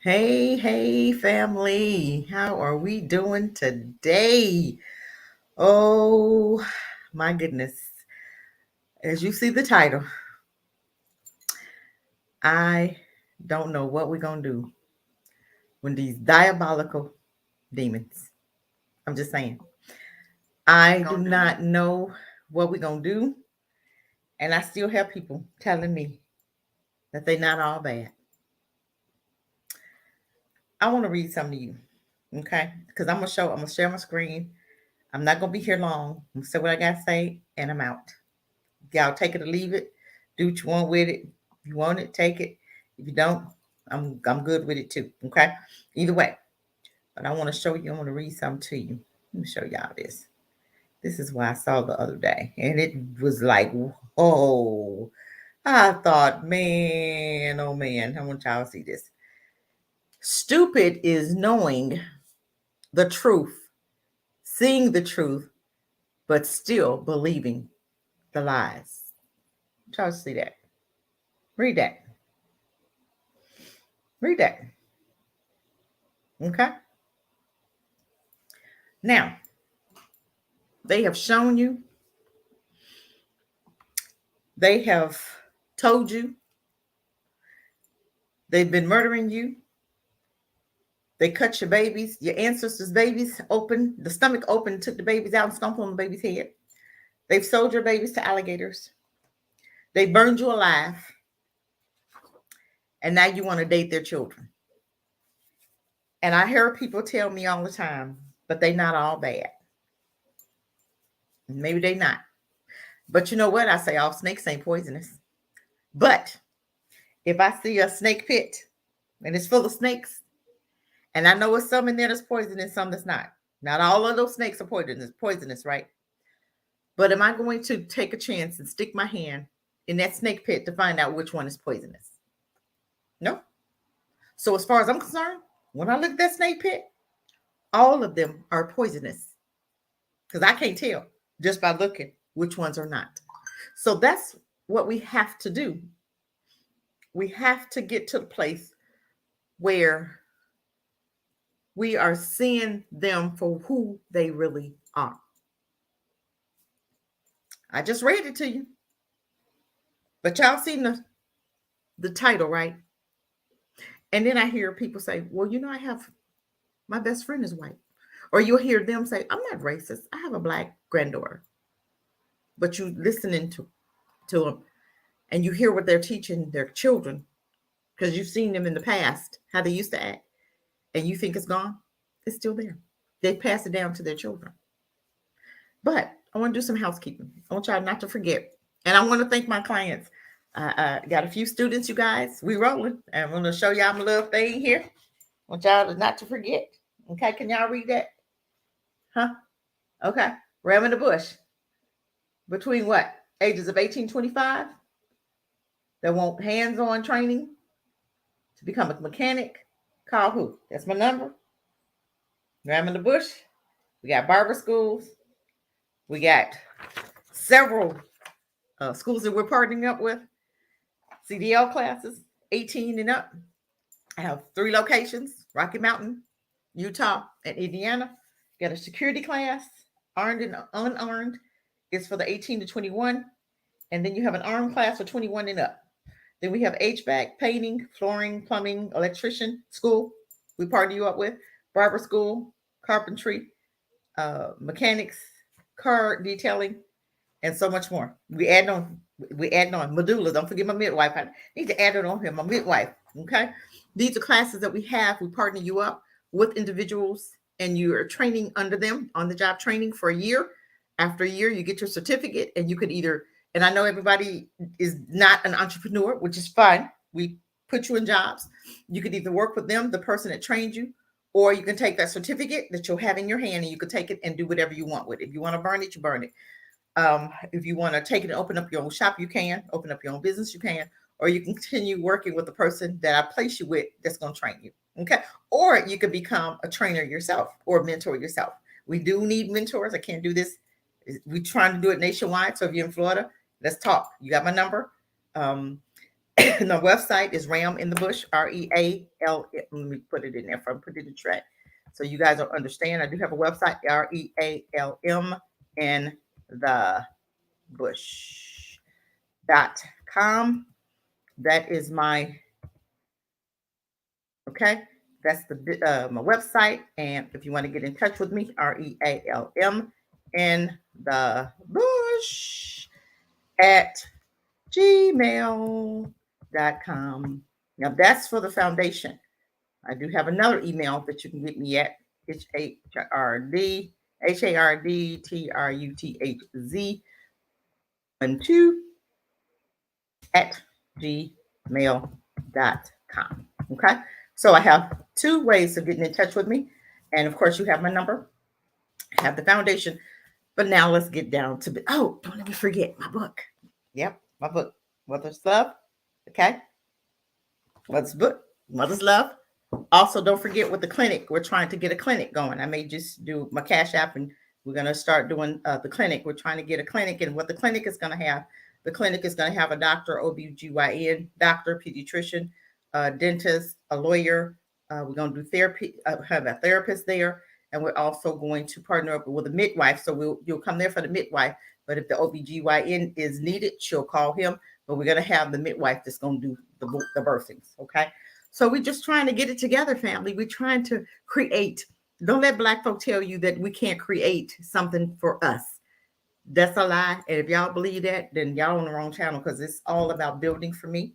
Hey, family. How are we doing today? Oh, my goodness. As you see the title, I don't know what we're going to do when these diabolical demons. I'm just saying. I do not know what we're going to do. And I still have people telling me that they're not all bad. I want to read something to you, okay? Because I'm going to share my screen. I'm not going to be here long. I'm going to say what I got to say, and I'm out. Y'all take it or leave it. Do what you want with it. If you want it, take it. If you don't, I'm good with it too. Okay. Either way. But I want to show you, I want to read something to you. Let me show y'all this. This is what I saw the other day. And it was like, whoa. I thought, man, oh man, I want y'all to see this. Stupid is knowing the truth, seeing the truth, but still believing the lies. Y'all see that? Read that. Read that. Okay. Now, they have shown you, they have told you, they've been murdering you. They cut your babies, your ancestors' babies open, the stomach open, took the babies out and stomped on the baby's head. They've sold your babies to alligators. They burned you alive. And now you want to date their children. And I hear people tell me all the time, but they not all bad. Maybe they not. But you know what? I say all snakes ain't poisonous. But if I see a snake pit and it's full of snakes, and I know it's some in there that's poisonous, some that's not. Not all of those snakes are poisonous, right? But am I going to take a chance and stick my hand in that snake pit to find out which one is poisonous? No. So as far as I'm concerned, when I look at that snake pit, all of them are poisonous. Because I can't tell just by looking which ones are not. So that's what we have to do. We have to get to the place where we are seeing them for who they really are. I just read it to you. But y'all seen the title, right? And then I hear people say, well, I have my best friend is white. Or you'll hear them say, I'm not racist. I have a black granddaughter. But you listening to them and you hear what they're teaching their children because you've seen them in the past, how they used to act, and you think it's gone. It's still there. They pass it down to their children. But I want to do some housekeeping. I want y'all not to forget. And I want to thank my clients. I got a few students, you guys. We rolling. And I'm going to show y'all my little thing here. I want y'all not to forget. Okay, can y'all read that? Huh? Okay. Ram in the bush. Between what? Ages of 18 25. They want hands-on training to become a mechanic. Call who? That's my number. Ram in the bush. We got barber schools. We got several schools that we're partnering up with. CDL classes, 18 and up. I have 3 locations, Rocky Mountain, Utah, and Indiana. Got a security class, armed and unarmed. It's for the 18 to 21. And then you have an armed class for 21 and up. Then we have HVAC, painting, flooring, plumbing, electrician school. We partner you up with barber school, carpentry, mechanics, car detailing, and so much more. We add on medulla. Don't forget my midwife. I need to add it on here. My midwife. Okay. These are classes that we have. We partner you up with individuals and you are training under them on the job training for a year. After a year, you get your certificate and you could either, and I know everybody is not an entrepreneur, which is fine. We put you in jobs. You could either work with them, the person that trained you, or you can take that certificate that you'll have in your hand and you can take it and do whatever you want with it. If you want to burn it, you burn it. If you want to take it and open up your own shop, you can. Open up your own business, you can. Or you can continue working with the person that I place you with that's going to train you. Okay. Or you could become a trainer yourself or mentor yourself. We do need mentors. I can't do this. We're trying to do it nationwide. So if you're in Florida, let's talk. You got my number. The website is Ram in the Bush, REAL. Let me put it in there. If I put it in the chat, so you guys will understand. I do have a website, REALM in the Bush.com. That is my okay. That's the my website, and if you want to get in touch with me, REALM in the Bush at gmail.com. Now that's for the foundation. I do have another email that you can get me at HARDTRUTHZ 12 at gmail.com. Okay. So I have two ways of getting in touch with me. And of course, you have my number, I have the foundation. But now let's get down to don't let me forget my book. Yep, my book, Mother's Love. Okay. Mother's book, Mother's Love. Also, don't forget with the clinic, we're trying to get a clinic going. I may just do my Cash App and we're going to start doing the clinic. We're trying to get a clinic, and what the clinic is going to have, the clinic is going to have a doctor, OBGYN, doctor, pediatrician, dentist, a lawyer. We're going to do therapy, have a therapist there, and we're also going to partner up with a midwife. So you'll come there for the midwife, but if the OBGYN is needed, she'll call him. But we're going to have the midwife that's going to do the birthings, okay? So we're just trying to get it together, family. We're trying to create. Don't let Black folk tell you that we can't create something for us. That's a lie. And if y'all believe that, then y'all on the wrong channel, because it's all about building for me.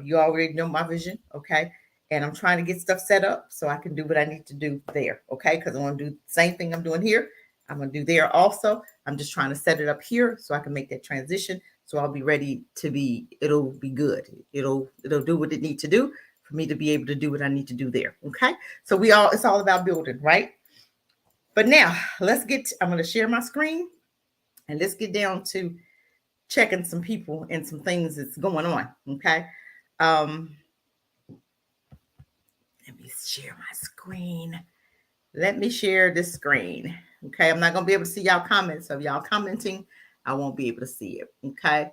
You already know my vision, okay? And I'm trying to get stuff set up so I can do what I need to do there, okay? Because I want to do the same thing I'm doing here. I'm going to do there also. I'm just trying to set it up here so I can make that transition. So I'll be ready to be, it'll be good. It'll do what it needs to do for me to be able to do what I need to do there. Okay. So it's all about building, right? But now I'm going to share my screen and let's get down to checking some people and some things that's going on. Okay. Let me share my screen. Let me share this screen. Okay. I'm not going to be able to see y'all comments. So if y'all commenting, I won't be able to see it. Okay.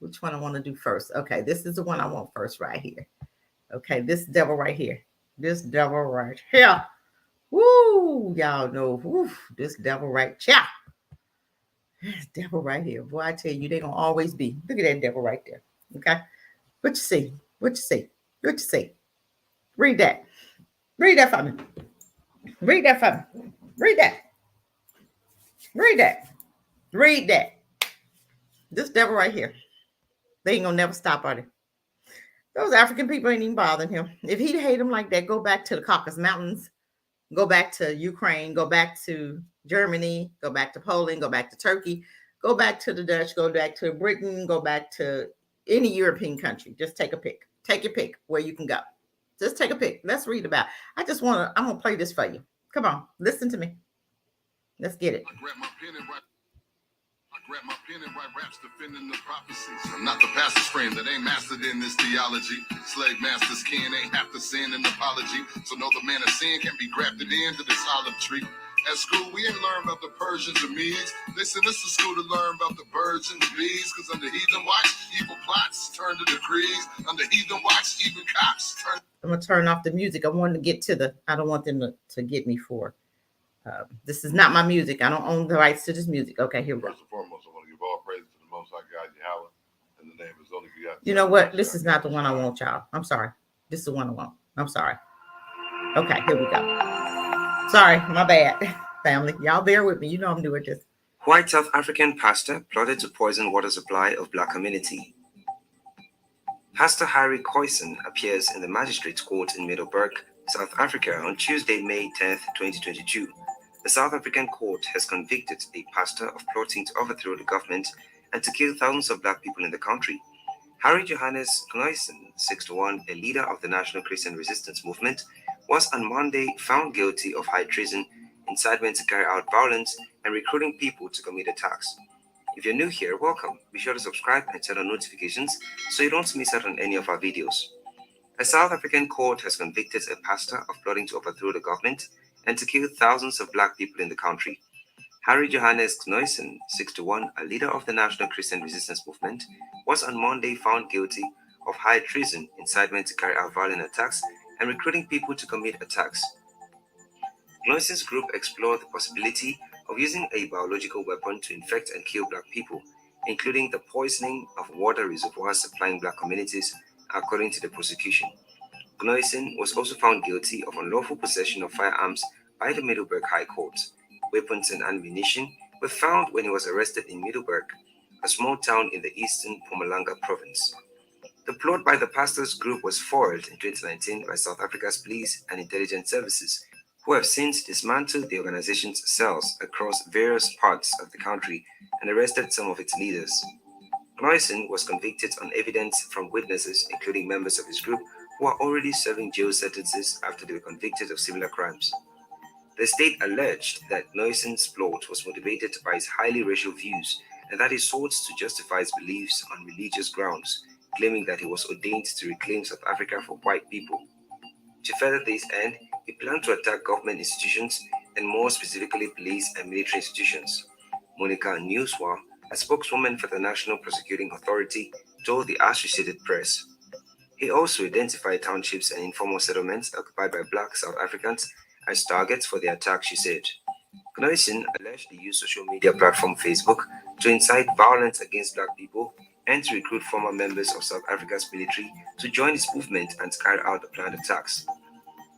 Which one I want to do first? Okay, this is the one I want first right here. Okay, this devil right here. This devil right here. Woo! Y'all know, this devil right here. This devil right here. Boy, I tell you, they're going to always be. Look at that devil right there. Okay? What you see? What you see? What you see? Read that. Read that for me. Read that for me. Read that. Read that. Read that. This devil right here. They ain't going to never stop on it. Those African people ain't even bothering him. If he'd hate them like that, go back to the Caucasus Mountains, go back to Ukraine, go back to Germany, go back to Poland, go back to Turkey, go back to the Dutch, go back to Britain, go back to any European country. Just take a pick. Take your pick where you can go. Just take a pick. Let's read about it. I'm going to play this for you. Come on, listen to me. Let's get it. I grab my pen and write raps defending the prophecies. I'm not the pastor's friend that ain't mastered in this theology. Slave master's kin ain't have to send an apology. So no, the man of sin can be grafted into this olive tree. At school, we ain't learn about the Persians or Medes. They sent us to school to learn about the birds and the bees. Because under heathen watch, evil plots turn to decrees. Under heathen watch, even cops turn. I'm going to turn off the music. I want to get to I don't want them to get me for. This is not my music. I don't own the rights to this music. Okay, here we go. First and foremost, I want to give all praise to the Most High God, Yahweh, in the name of His only begotten. You know what? This is not the one I want, y'all. I'm sorry. This is the one I want. I'm sorry. Okay, here we go. Sorry, my bad, family. Y'all bear with me. You know I'm doing this. White South African pastor plotted to poison water supply of Black community. Pastor Harry Khoisan appears in the Magistrates Court in Middelburg, South Africa on Tuesday, May 10, 2022. The South African court has convicted a pastor of plotting to overthrow the government and to kill thousands of Black people in the country. Harry Johannes Khoisan, 61, a leader of the National Christian Resistance Movement, was on Monday found guilty of high treason, incitement to carry out violence, and recruiting people to commit attacks. If you're new here, welcome. Be sure to subscribe and turn on notifications so you don't miss out on any of our videos. A South African court has convicted a pastor of plotting to overthrow the government and to kill thousands of Black people in the country. Harry Johannes Knoysen, 61, a leader of the National Christian Resistance Movement, was on Monday found guilty of high treason, incitement to carry out violent attacks, and recruiting people to commit attacks. Knoysen's group explored the possibility of using a biological weapon to infect and kill black people, including the poisoning of water reservoirs supplying black communities, according to the prosecution. Knoysen was also found guilty of unlawful possession of firearms by the Middleburg High Court. Weapons and ammunition were found when he was arrested in Middleburg, a small town in the eastern Mpumalanga province. The plot by the pastor's group was foiled in 2019 by South Africa's police and intelligence services, who have since dismantled the organization's cells across various parts of the country and arrested some of its leaders. Knoysen was convicted on evidence from witnesses, including members of his group, who are already serving jail sentences after they were convicted of similar crimes. The state alleged that Knoysen's plot was motivated by his highly racial views and that he sought to justify his beliefs on religious grounds, claiming that he was ordained to reclaim South Africa for white people. To further this end, he planned to attack government institutions and more specifically police and military institutions. Monica Newswa, a spokeswoman for the National Prosecuting Authority, told the Associated Press. He also identified townships and informal settlements occupied by black South Africans as targets for the attack, she said. Knoysen allegedly used social media platform Facebook to incite violence against black people and to recruit former members of South Africa's military to join his movement and carry out the planned attacks.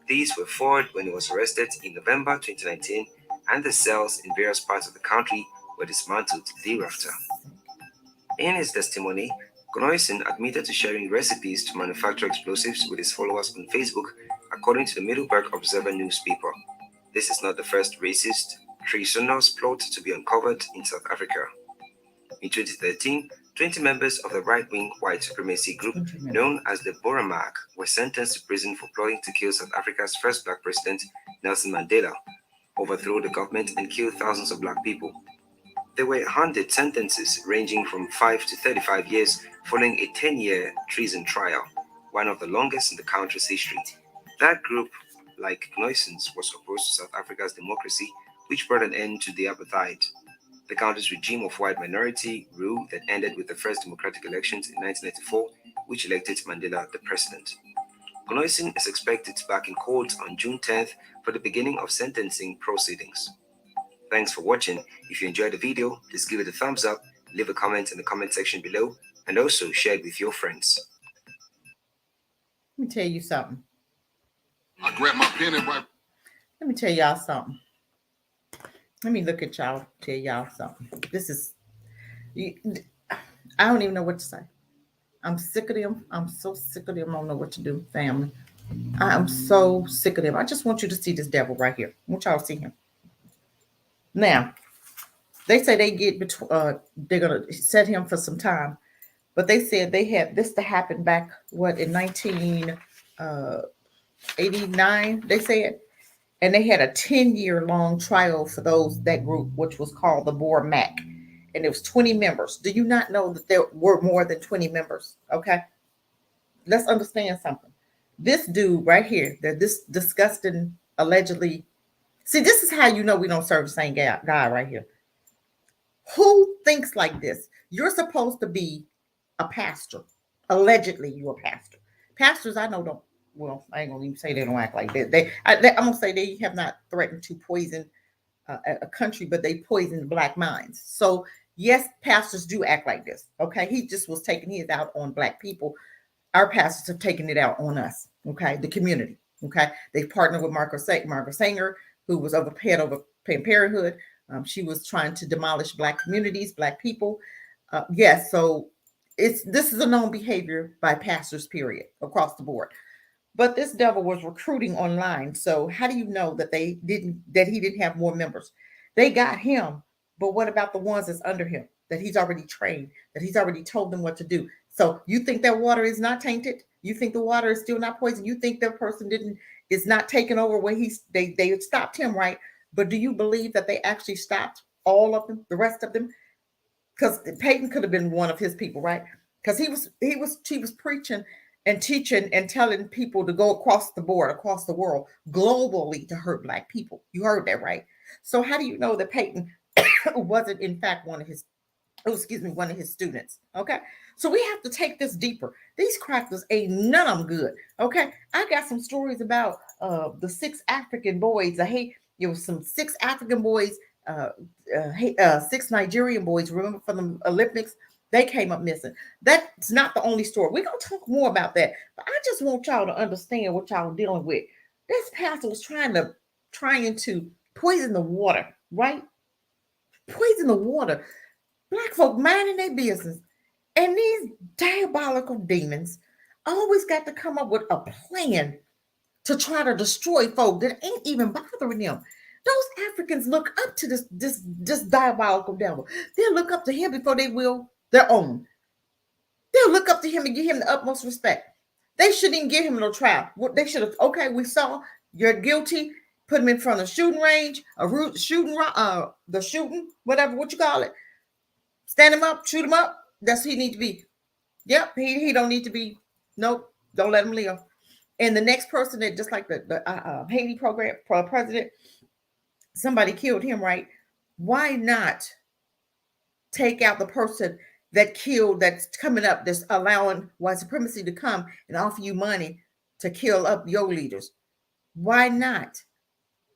These were foiled when he was arrested in November 2019, and the cells in various parts of the country were dismantled thereafter. In his testimony, Knoysen admitted to sharing recipes to manufacture explosives with his followers on Facebook, according to the Middleburg Observer newspaper. This is not the first racist, treasonous plot to be uncovered in South Africa. In 2013, 20 members of the right-wing white supremacy group known as the Boramak were sentenced to prison for plotting to kill South Africa's first black president, Nelson Mandela, overthrow the government, and kill thousands of black people. They were handed sentences ranging from 5 to 35 years following a 10-year treason trial, one of the longest in the country's history. That group, like Knoysen's, was opposed to South Africa's democracy, which brought an end to the apartheid, the country's regime of white minority rule that ended with the first democratic elections in 1994, which elected Mandela the president. Knoysen is expected back in court on June 10th for the beginning of sentencing proceedings. Thanks for watching. If you enjoyed the video, please give it a thumbs up, leave a comment in the comment section below, and also share it with your friends. Let me tell you something. I grab my pen and write. Let me tell y'all something. Let me look at y'all, tell y'all something. This is, I don't even know what to say. I'm sick of them. I'm so sick of them. I don't know what to do, family. I am so sick of them. I just want you to see this devil right here. I want y'all to see him. Now, they say they get they're gonna set him for some time, but they said they had this to happen back in 1989. They said, and they had a 10-year long trial for that group, which was called the Boramak, and it was 20 members. Do you not know that there were more than 20 members? Okay, let's understand something. This dude right here, that this disgusting allegedly. See, this is how you know we don't serve the same guy right here. Who thinks like this? You're supposed to be a pastor. Allegedly, you're a pastor. Pastors, I know don't. Well, I ain't gonna even say they don't act like that. I'm gonna say they have not threatened to poison a country, but they poisoned black minds. So yes, pastors do act like this. Okay, he just was taking his out on black people. Our pastors have taken it out on us. Okay, the community. Okay, they partnered with Margaret Sanger, who was head over Planned Parenthood. She was trying to demolish black communities, black people. Yes, so this is a known behavior by pastors, period, across the board. But this devil was recruiting online. So how do you know that he didn't have more members? They got him, but what about the ones that's under him that he's already trained, that he's already told them what to do? So you think that water is not tainted? You think the water is still not poisoned? You think that person is not taken over when they stopped him, right? But do you believe that they actually stopped all of them, the rest of them? Because Peyton could have been one of his people, right? Because he was preaching and teaching and telling people to go across the board, across the world, globally, to hurt black people. You heard that, right? So how do you know that Peyton wasn't in fact one of his, one of his students. Okay. So we have to take this deeper. These crackers ain't none of them good. Okay. I got some stories about the 6 African boys. I hate, some 6 African boys, 6 Nigerian boys, remember from the Olympics? They came up missing. That's not the only story. We're gonna talk more about that. But I just want y'all to understand what y'all are dealing with. This pastor was trying to poison the water, right? Poison the water. Black folk minding their business. And these diabolical demons always got to come up with a plan to try to destroy folk that ain't even bothering them. Those Africans look up to this diabolical devil. They'll look up to him before they will their own. They'll look up to him and give him the utmost respect. They shouldn't even give him no trial. They should have, okay, we saw you're guilty, put him in front of the shooting range, the shooting, whatever, what you call it. Stand him up, shoot him up. That's who he need to be. Yep, he don't need to be. Nope, don't let him live. And the next person that, just like the Haiti program president, somebody killed him, right? Why not take out the person that killed, that's coming up, that's allowing white supremacy to come and offer you money to kill up your leaders? Why not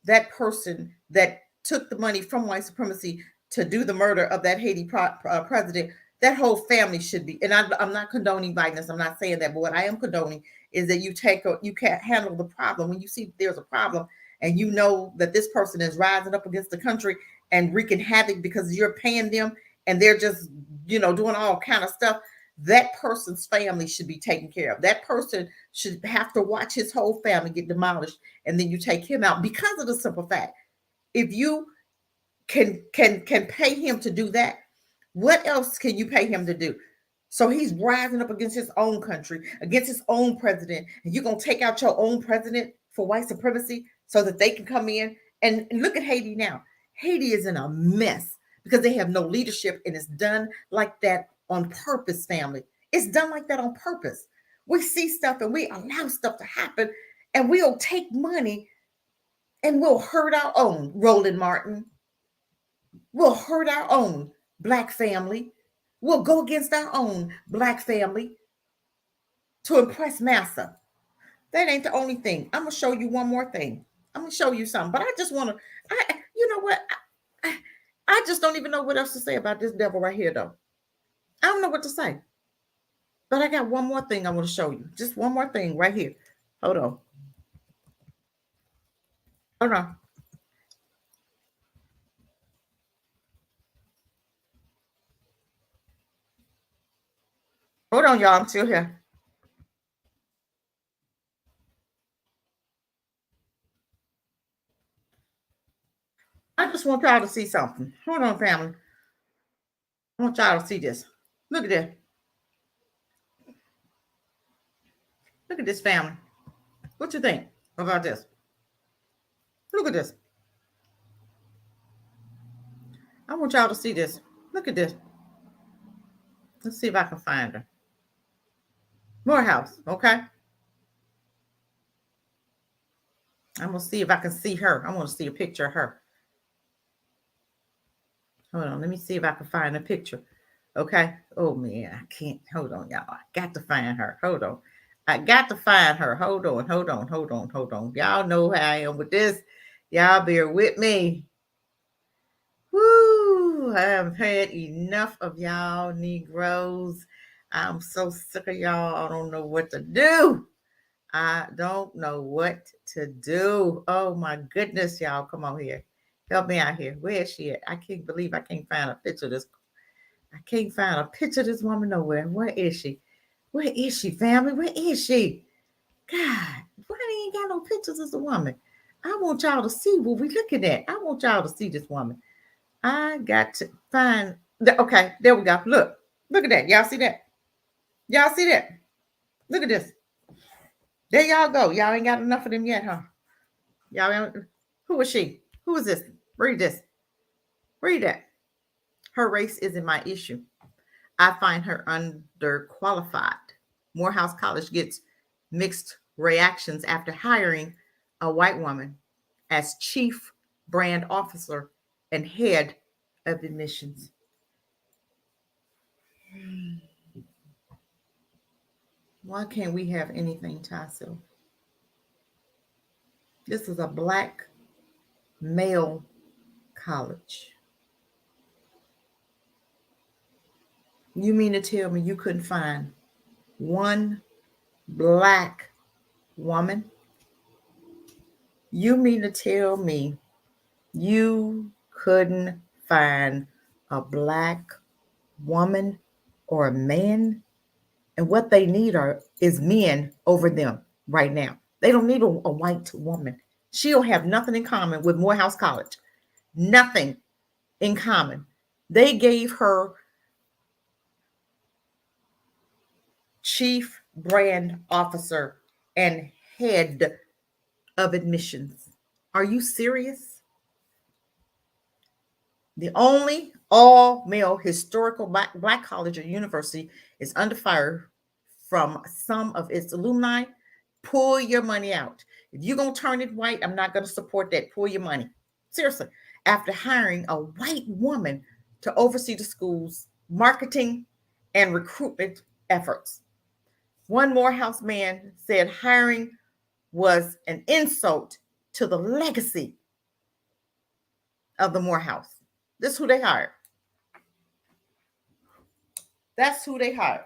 that person that took the money from white supremacy to do the murder of that Haiti president? That whole family should be, and I'm not condoning violence. I'm not saying that, but what I am condoning is that you can't handle the problem. When you see there's a problem and you know that this person is rising up against the country and wreaking havoc because you're paying them and they're just, doing all kind of stuff, that person's family should be taken care of. That person should have to watch his whole family get demolished, and then you take him out because of the simple fact. If you can pay him to do that, what else can you pay him to do? So he's rising up against his own country, against his own president, and you're going to take out your own president for white supremacy so that they can come in. And look at Haiti now. Haiti is in a mess because they have no leadership, and it's done like that on purpose, family. It's done like that on purpose. We see stuff and we allow stuff to happen, and we'll take money and we'll hurt our own Roland Martin. We'll hurt our own Black family. We'll go against our own Black family to impress massa. That ain't the only thing. I'm going to show you one more thing. I'm going to show you something. But I just want to, you know what? I just don't even know what else to say about this devil right here, though. I don't know what to say. But I got one more thing I want to show you. Just one more thing right here. Hold on. Hold on. Hold on, y'all. I'm still here. I just want y'all to see something. Hold on, family. I want y'all to see this. Look at this. Look at this, family. What you think about this? Look at this. I want y'all to see this. Look at this. Let's see if I can find her. Morehouse, okay? I'm going to see if I can see her. I want to see a picture of her. Hold on. Let me see if I can find a picture. Okay. Oh, man. I can't. Hold on, y'all. I got to find her. Hold on. I got to find her. Hold on. Y'all know how I am with this. Y'all bear with me. Woo. I have had enough of y'all Negroes. I'm so sick of y'all. I don't know what to do. Oh my goodness, y'all. Come on here. Help me out here. Where is she at? I can't believe I can't find a picture of this. I can't find a picture of this woman nowhere. Where is she? Where is she, family? Where is she? God, why ain't got no pictures of the woman? I want y'all to see what we looking at. I want y'all to see this woman. I got to find. Okay, there we go. Look at that. Y'all see that? Y'all see that? Look at this. There y'all go. Y'all ain't got enough of them yet, huh? Who is she? Who is this? Read this. Read that. Her race isn't my issue. I find her underqualified. Morehouse College gets mixed reactions after hiring a white woman as chief brand officer and head of admissions. Why can't we have anything, Tasso? This is a black male college. You mean to tell me you couldn't find one black woman? You mean to tell me you couldn't find a black woman or a man? And what they need is men over them right now. They don't need a white woman. She'll have nothing in common with Morehouse College. Nothing in common. They gave her chief brand officer and head of admissions. Are you serious? The only all-male historical black college or university is under fire from some of its alumni. Pull your money out. If you're going to turn it white, I'm not going to support that. Pull your money. Seriously. After hiring a white woman to oversee the school's marketing and recruitment efforts. One Morehouse man said hiring was an insult to the legacy of the Morehouse. This is who they hired. That's who they hired.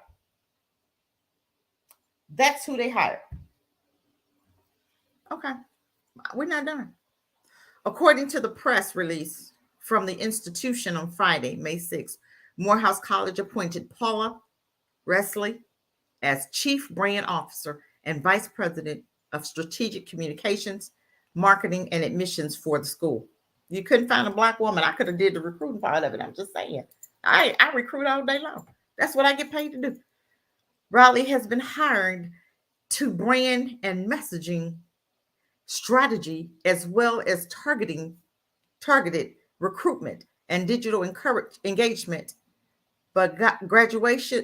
That's who they hired. Okay, we're not done. According to the press release from the institution on Friday, May 6th, Morehouse College appointed Paula Resley as Chief Brand Officer and Vice President of Strategic Communications, Marketing, and Admissions for the school. You couldn't find a black woman. I could have did the recruiting part of it. I'm just saying. I recruit all day long. That's what I get paid to do. Raleigh has been hired to brand and messaging strategy as well as targeted recruitment and digital engagement. But graduates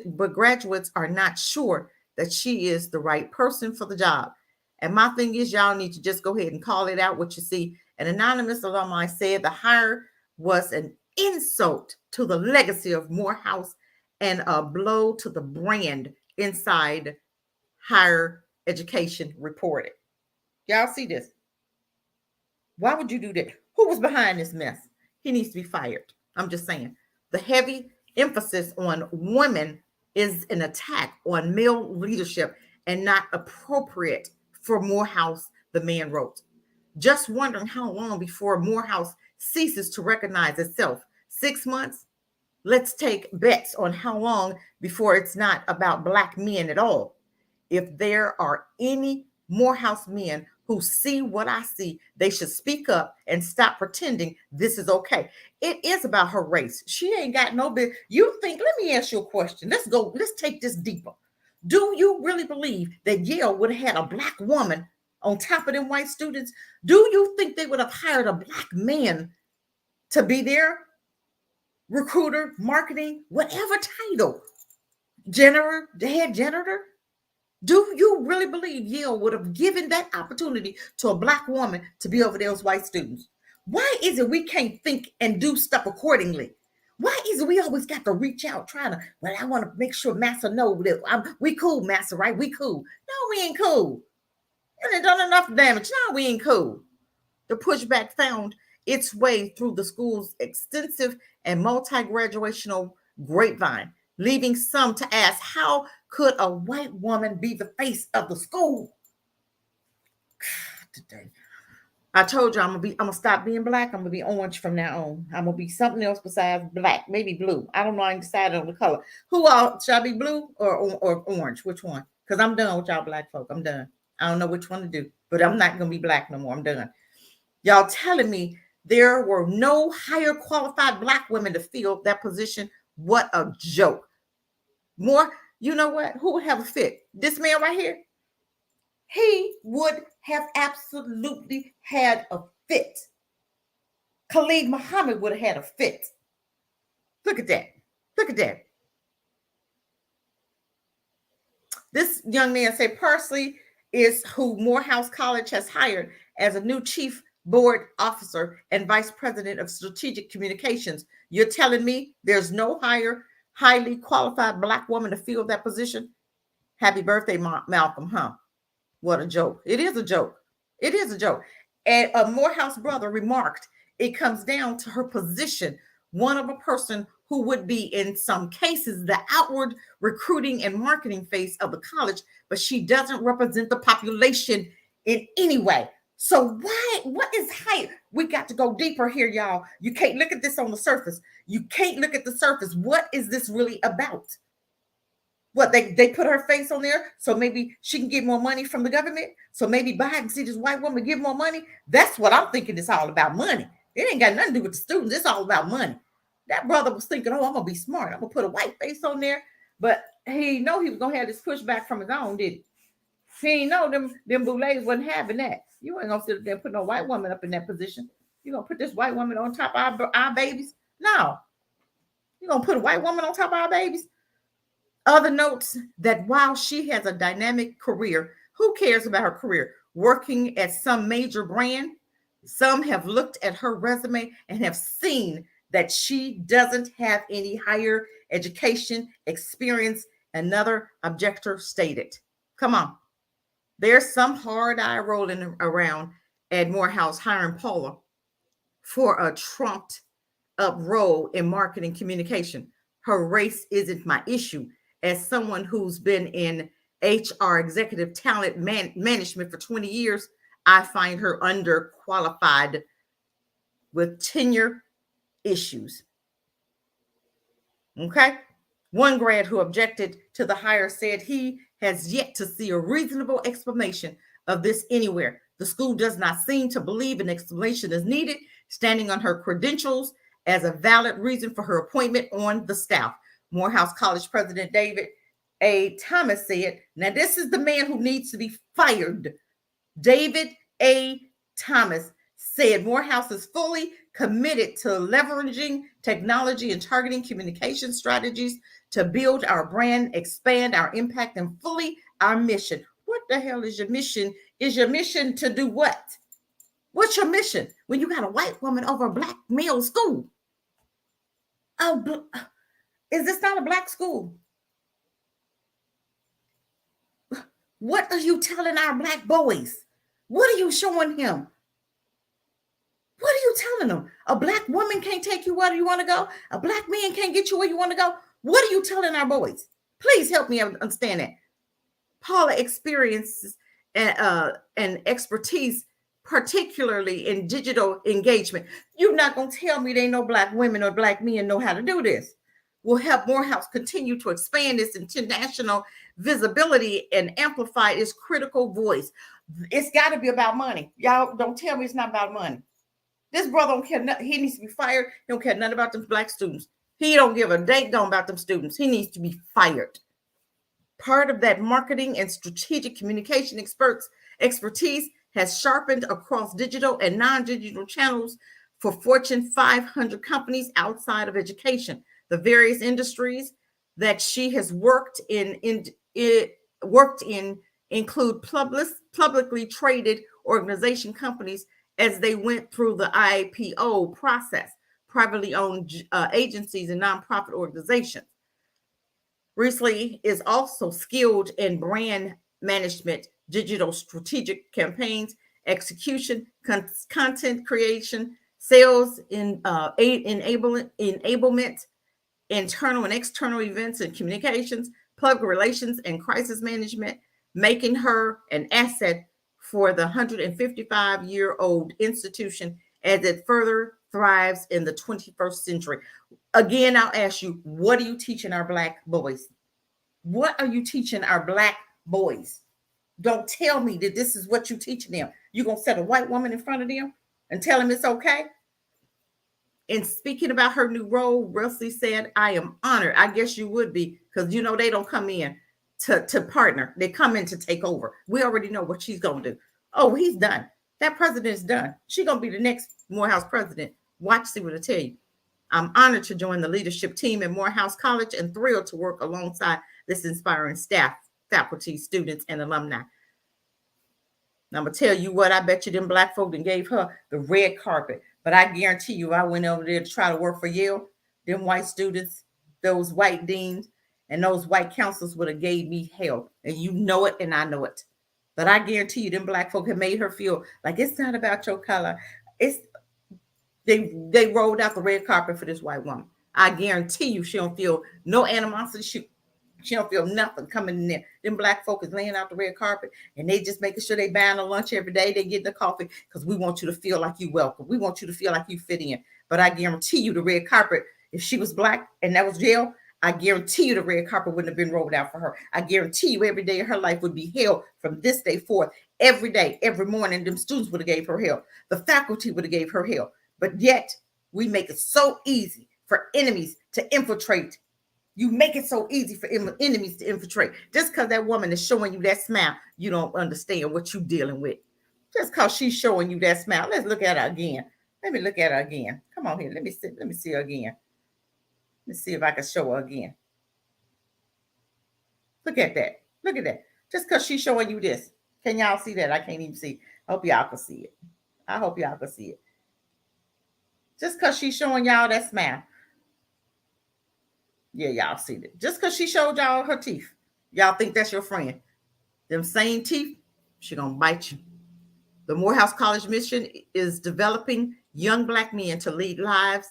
are not sure that she is the right person for the job. And my thing is, y'all need to just go ahead and call it out what you see. An anonymous alumni said the hire was an insult to the legacy of Morehouse and a blow to the brand inside higher education reported. Y'all see this? Why would you do that? Who was behind this mess? He needs to be fired. I'm just saying. The heavy emphasis on women is an attack on male leadership and not appropriate for Morehouse, the man wrote. Just wondering how long before Morehouse ceases to recognize itself. 6 months? Let's take bets on how long before it's not about black men at all. If there are any Morehouse men who see what I see, they should speak up and stop pretending this is okay. It is about her race. She ain't got no bit. You think, let me ask you a question. Let's take this deeper. Do you really believe that Yale would have had a black woman on top of them white students? Do you think they would have hired a black man to be their recruiter, marketing, whatever title, janitor, the head janitor? Do you really believe Yale would have given that opportunity to a black woman to be over those white students? Why is it we can't think and do stuff accordingly? Why is it we always got to reach out trying to, well, I want to make sure Massa know that we cool, Massa, right? We cool. No, we ain't cool. And it done enough damage. No, we ain't cool. The pushback found its way through the school's extensive and multi-graduational grapevine, leaving some to ask, how could a white woman be the face of the school? Today, I told you I'm gonna stop being black. I'm gonna be orange from now on. I'm gonna be something else besides black, maybe blue. I don't know. I ain't decided on the color. Who all should I be, blue or orange? Which one? Because I'm done with y'all black folk. I'm done. I don't know which one to do, but I'm not gonna be black no more. I'm done. Y'all telling me there were no higher qualified black women to fill that position? What a joke. More, you know what? Who would have a fit? This man right here? He would have absolutely had a fit. Khalid Muhammad would have had a fit. Look at that. Look at that. This young man said Parsley is who Morehouse College has hired as a new chief board officer and vice president of strategic communications. You're telling me there's no highly qualified Black woman to fill that position? Happy birthday, Malcolm, huh? What a joke. It is a joke. It is a joke. And a Morehouse brother remarked, it comes down to her position, one of a person who would be, in some cases, the outward recruiting and marketing face of the college, but she doesn't represent the population in any way. So what is hype? We got to go deeper here, y'all. You can't look at this on the surface. You can't look at the surface. What is this really about? What, they put her face on there so maybe she can get more money from the government? So maybe Biden see this white woman give more money? That's what I'm thinking. It's all about money. It ain't got nothing to do with the students. It's all about money. That brother was thinking, oh, I'm going to be smart. I'm going to put a white face on there. But he know he was going to have this pushback from his own, did he? He ain't know them boulets wasn't having that. You ain't going to sit there and put no white woman up in that position. You're going to put this white woman on top of our babies? No. You're going to put a white woman on top of our babies? Other notes that while she has a dynamic career, who cares about her career? Working at some major brand, some have looked at her resume and have seen that she doesn't have any higher education experience, another objector stated. Come on. There's some hard eye rolling around at Morehouse hiring Paula for a trumped up role in marketing communication. Her race isn't my issue. As someone who's been in HR executive talent management for 20 years, I find her underqualified with tenure issues. Okay. One grad who objected to the hire said he has yet to see a reasonable explanation of this anywhere. The school does not seem to believe an explanation is needed, standing on her credentials as a valid reason for her appointment on the staff. Morehouse College President David A. Thomas said, now this is the man who needs to be fired. David A. Thomas said Morehouse is fully committed to leveraging technology and targeting communication strategies to build our brand, expand our impact, and fully our mission. What the hell is your mission? Is your mission to do what? What's your mission when you got a white woman over a Black male school? Oh, is this not a Black school? What are you telling our Black boys? What are you showing him? What are you telling them? A Black woman can't take you where you want to go. A Black man can't get you where you want to go. What are you telling our boys? Please help me understand that. Paula experiences and expertise, particularly in digital engagement. You're not going to tell me they know Black women or Black men know how to do this. Will help Morehouse continue to expand its international visibility and amplify its critical voice. It's got to be about money. Y'all don't tell me it's not about money. This brother don't care. He needs to be fired. He don't care nothing about them Black students. He don't give a dang about them students. He needs to be fired. Part of that marketing and strategic communication expertise has sharpened across digital and non-digital channels for Fortune 500 companies outside of education. The various industries that she has worked in include publicly traded organization companies as they went through the IPO process, privately owned agencies and nonprofit organizations. Recently is also skilled in brand management, digital strategic campaigns, execution, content creation, sales, enablement, internal and external events and communications, public relations, and crisis management, making her an asset for the 155-year-old institution as it further thrives in the 21st century. Again, I'll ask you, what are you teaching our Black boys? What are you teaching our Black boys? Don't tell me that this is what you're teaching them. You're going to set a white woman in front of them and tell them it's okay? In speaking about her new role, Wesley said, I am honored. I guess you would be, because you know they don't come in to partner. They come in to take over. We already know what she's going to do. Oh, he's done. That president is done. She's going to be the next Morehouse president. Watch, see what I tell you. I'm honored to join the leadership team at Morehouse College and thrilled to work alongside this inspiring staff, faculty, students, and alumni. I'm gonna tell you what, I bet you them black folk and gave her the red carpet. But I guarantee you, I went over there to try to work for Yale. Them white students, those white deans, and those white counselors would have gave me hell. And you know it, and I know it. But I guarantee you, them black folk have made her feel like it's not about your color. It's they rolled out the red carpet for this white woman. I guarantee you, she don't feel no animosity. She don't feel nothing coming in there. Them black folk is laying out the red carpet and they just making sure they buying a lunch every day. They getting the coffee because we want you to feel like you welcome. We want you to feel like you fit in. But I guarantee you the red carpet, if she was black and that was jail, I guarantee you the red carpet wouldn't have been rolled out for her. I guarantee you every day of her life would be hell from this day forth. Every day, every morning, them students would have gave her hell. The faculty would have gave her hell. But yet we make it so easy for enemies to infiltrate. You make it so easy for enemies to infiltrate. Just because that woman is showing you that smile, you don't understand what you're dealing with. Just because she's showing you that smile. Let's look at her again. Let me look at her again. Come on here. Let me see her again. Let me see if I can show her again. Look at that. Look at that. Just because she's showing you this. Can y'all see that? I can't even see. I hope y'all can see it. I hope y'all can see it. Just because she's showing y'all that smile. Yeah, y'all see it. Just because she showed y'all her teeth, y'all think that's your friend. Them same teeth, she gonna bite you. The Morehouse College mission is developing young black men to lead lives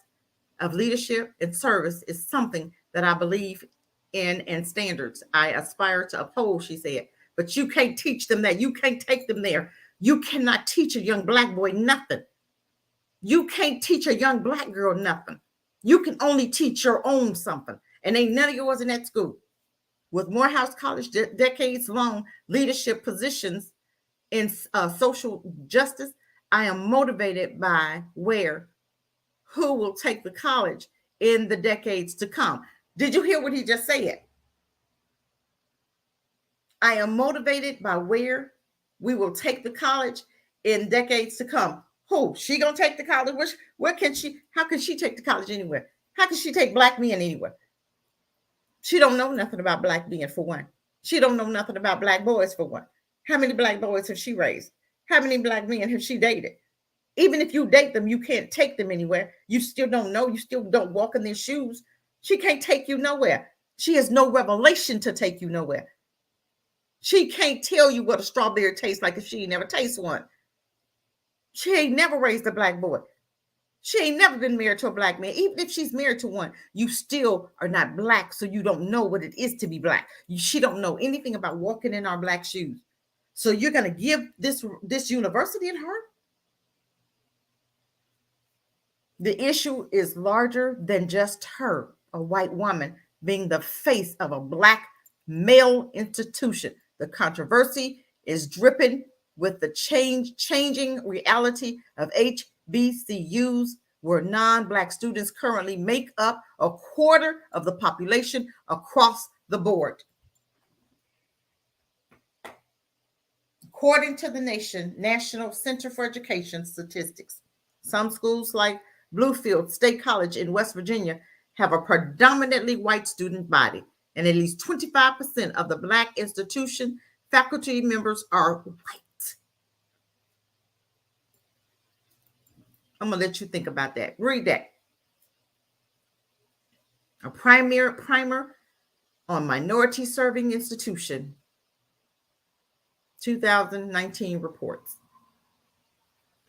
of leadership and service is something that I believe in and standards I aspire to uphold, she said. But you can't teach them that. You can't take them there. You cannot teach a young black boy nothing. You can't teach a young black girl nothing. You can only teach your own something. And ain't none of yours in that school. With Morehouse College decades-long leadership positions in social justice, I am motivated by who will take the college in the decades to come. Did you hear what he just said? I am motivated by where we will take the college in decades to come. Who? She gonna take the college? Where can she? How can she take the college anywhere? How can she take black men anywhere? She don't know nothing about black men, for one. She don't know nothing about black boys, for one. How many black boys have she raised? How many black men have she dated? Even if you date them, you can't take them anywhere. You still don't know. You still don't walk in their shoes. She can't take you nowhere. She has no revelation to take you nowhere. She can't tell you what a strawberry tastes like if she ain't never tasted one. She ain't never raised a black boy. She ain't never been married to a black man. Even if she's married to one, you still are not black, so you don't know what it is to be black. She don't know anything about walking in our black shoes. So you're going to give this university in her? The issue is larger than just her, a white woman, being the face of a black male institution. The controversy is dripping with the changing reality of HBCUs, where non-black students currently make up a quarter of the population across the board. According to the National Center for Education statistics, some schools like Bluefield State College in West Virginia have a predominantly white student body, and at least 25% of the black institution faculty members are white. I'm going to let you think about that. Read that. A primer on minority serving institution, 2019 reports.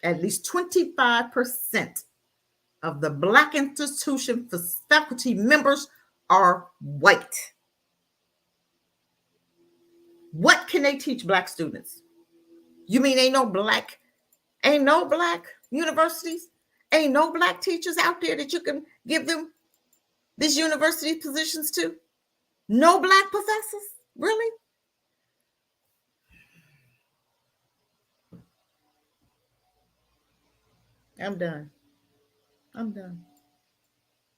At least 25% of the black institution faculty members are white. What can they teach black students? You mean ain't no black universities? Ain't no black teachers out there that you can give them these university positions to? No black professors? Really? I'm done.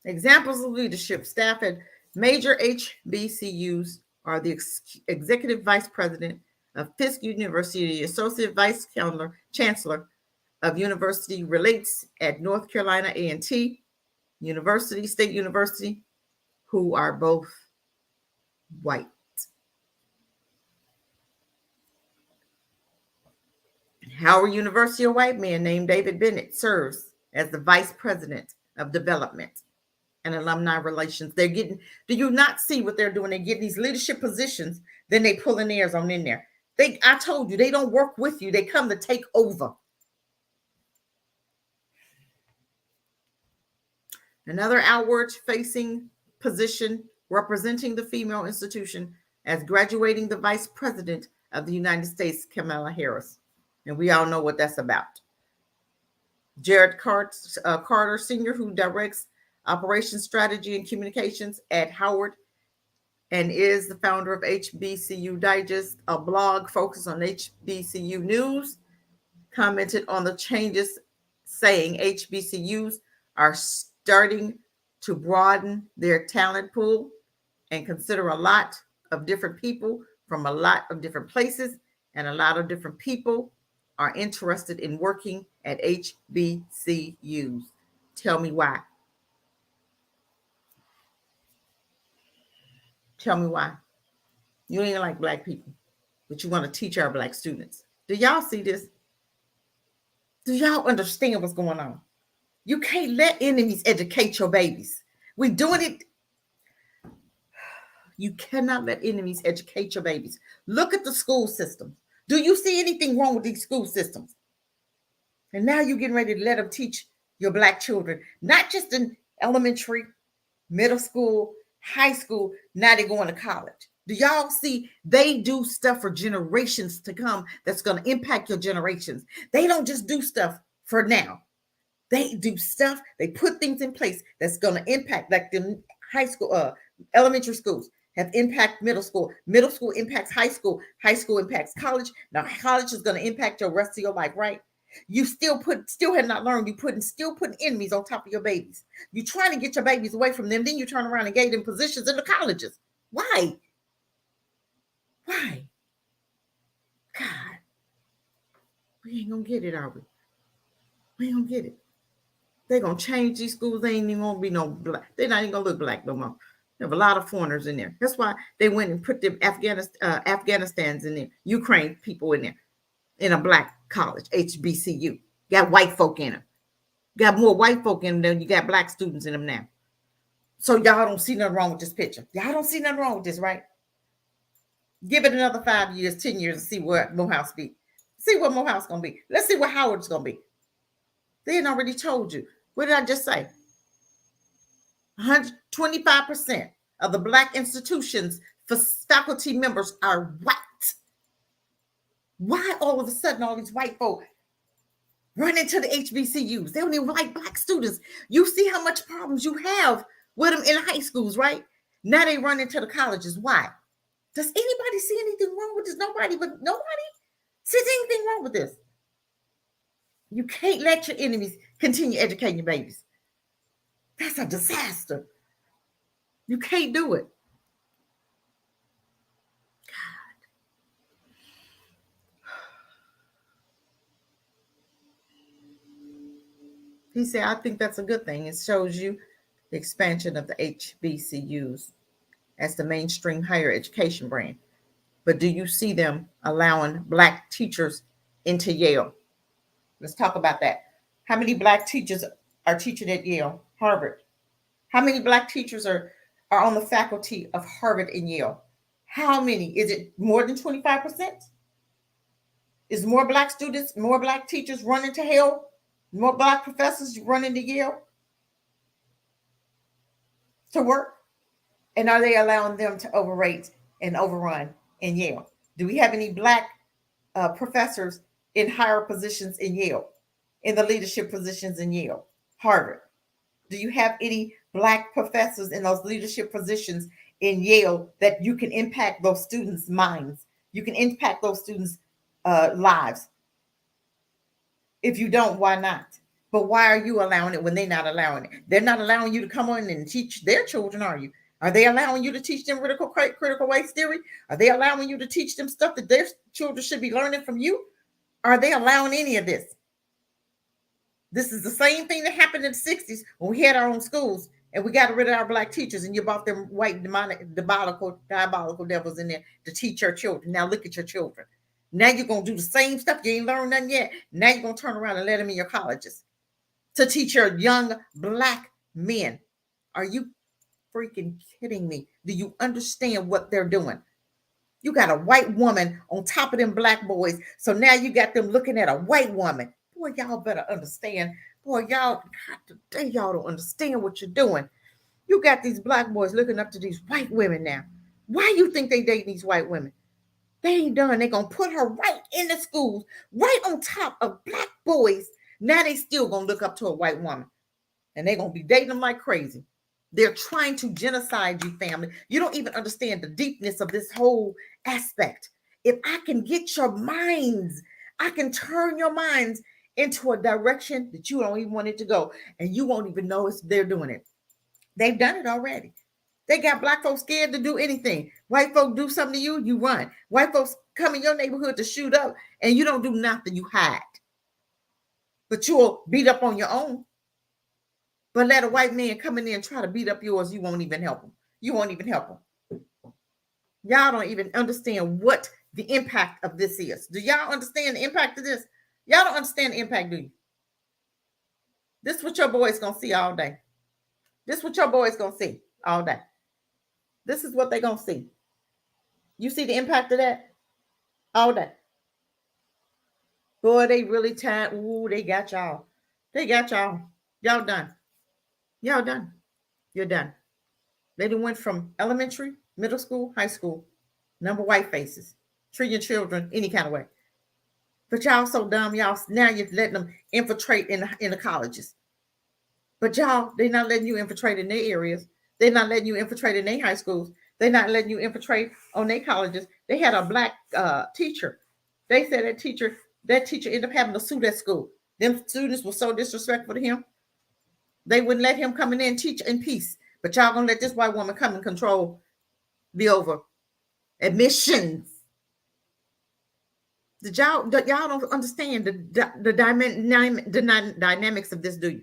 Examples of leadership staff at major HBCUs are the executive vice president of Fisk University, the associate vice chancellor of university relates at North Carolina A&T University, State University, who are both white. Howard University, a white man named David Bennett serves as the vice president of development and alumni relations. They're getting, do you not see what they're doing? They get these leadership positions, then they pulling theirs on in there. I told you, they don't work with you. They come to take over. Another outward facing position representing the female institution as graduating the vice president of the United States, Kamala Harris. And we all know what that's about. Jared Carter Sr., who directs operations strategy and communications at Howard and is the founder of HBCU Digest, a blog focused on HBCU news, commented on the changes, saying HBCUs are starting to broaden their talent pool and consider a lot of different people from a lot of different places, and a lot of different people are interested in working at HBCUs. Tell me why. Tell me why. You ain't like black people, but you want to teach our black students. Do y'all see this? Do y'all understand what's going on? You can't let enemies educate your babies. We're doing it. You cannot let enemies educate your babies. Look at the school system. Do you see anything wrong with these school systems? And now you're getting ready to let them teach your black children, not just in elementary, middle school, high school. Now they're going to college. Do y'all see? They do stuff for generations to come that's going to impact your generations. They don't just do stuff for now. They do stuff. They put things in place that's going to impact, like the high school, elementary schools have impact middle school. Middle school impacts high school. High school impacts college. Now college is going to impact your rest of your life, right? You still have not learned. You still putting enemies on top of your babies. You're trying to get your babies away from them. Then you turn around and gave them positions in the colleges. Why? Why? God, we ain't gonna get it, are we? We ain't gonna get it. They're gonna change these schools. They ain't even gonna be no black. They're not even gonna look black no more. They have a lot of foreigners in there. That's why they went and put them Afghanistan's in there, Ukraine people in there, in a black college, HBCU. Got white folk in them. Got more white folk in them than you got black students in them now. So y'all don't see nothing wrong with this picture. Y'all don't see nothing wrong with this, right? Give it another 5 years, 10 years, and see what Morehouse be. See what Morehouse gonna be. Let's see what Howard's gonna be. They had already told you. What did I just say? 125% of the black institutions for faculty members are white. Why all of a sudden all these white folk run into the HBCUs? They don't even like black students. You see how much problems you have with them in high schools, right? Now they run into the colleges. Why? Does anybody see anything wrong with this? Nobody sees anything wrong with this. You can't let your enemies continue educating your babies. That's a disaster. You can't do it. God. He said, I think that's a good thing. It shows you the expansion of the HBCUs as the mainstream higher education brand. But do you see them allowing black teachers into Yale? Let's talk about that. How many black teachers are teaching at Yale, Harvard? How many black teachers are on the faculty of Harvard and Yale? How many? Is it more than 25%? Is more black students, more black teachers running to Yale? More black professors running to Yale to work? And are they allowing them to overrate and overrun in Yale? Do we have any black professors in higher positions in Yale, in the leadership positions in Yale, Harvard? Do you have any black professors in those leadership positions in Yale that you can impact those students' minds? You can impact those students' lives. If you don't, why not? But why are you allowing it when they're not allowing it? They're not allowing you to come on and teach their children, are you? Are they allowing you to teach them critical race theory? Are they allowing you to teach them stuff that their children should be learning from you? Are they allowing any of this? This is the same thing that happened in the 60s when we had our own schools and we got rid of our black teachers and you brought them white diabolical devils in there to teach your children. Now look at your children. Now you're going to do the same stuff. You ain't learned nothing yet. Now you're going to turn around and let them in your colleges to teach your young black men. Are you freaking kidding me? Do you understand what they're doing? You got a white woman on top of them black boys. So now you got them looking at a white woman. Boy, y'all better understand. Boy, y'all don't understand what you're doing. You got these black boys looking up to these white women now. Why you think they date these white women? They ain't done. They're going to put her right in the schools, right on top of black boys. Now they still going to look up to a white woman. And they're going to be dating them like crazy. They're trying to genocide you, family. You don't even understand the deepness of this whole aspect. If I can get your minds, I can turn your minds into a direction that you don't even want it to go. And you won't even know they're doing it. They've done it already. They got black folks scared to do anything. White folk do something to you, you run. White folks come in your neighborhood to shoot up, and you don't do nothing, you hide. But you'll beat up on your own. But let a white man come in there and try to beat up yours, you won't even help him. You won't even help him. Y'all don't even understand what the impact of this is. Do y'all understand the impact of this? Y'all don't understand the impact, do you? This is what your boy's going to see all day. This is what your boy's going to see all day. This is what they're going to see. You see the impact of that? All day. Boy, they really tired. Ooh, they got y'all. They got y'all. Y'all done. Y'all done. You're done. They done went from elementary, middle school, high school, number white faces, treat your children any kind of way. But y'all so dumb, y'all. Now you're letting them infiltrate in the colleges. But y'all, they're not letting you infiltrate in their areas. They're not letting you infiltrate in their high schools. They're not letting you infiltrate on their colleges. They had a black teacher. They said that teacher ended up having to sue that school. Them students were so disrespectful to him. They wouldn't let him come in there and teach in peace. But y'all gonna let this white woman come and control the admissions. Y'all don't understand the dynamics of this, do you?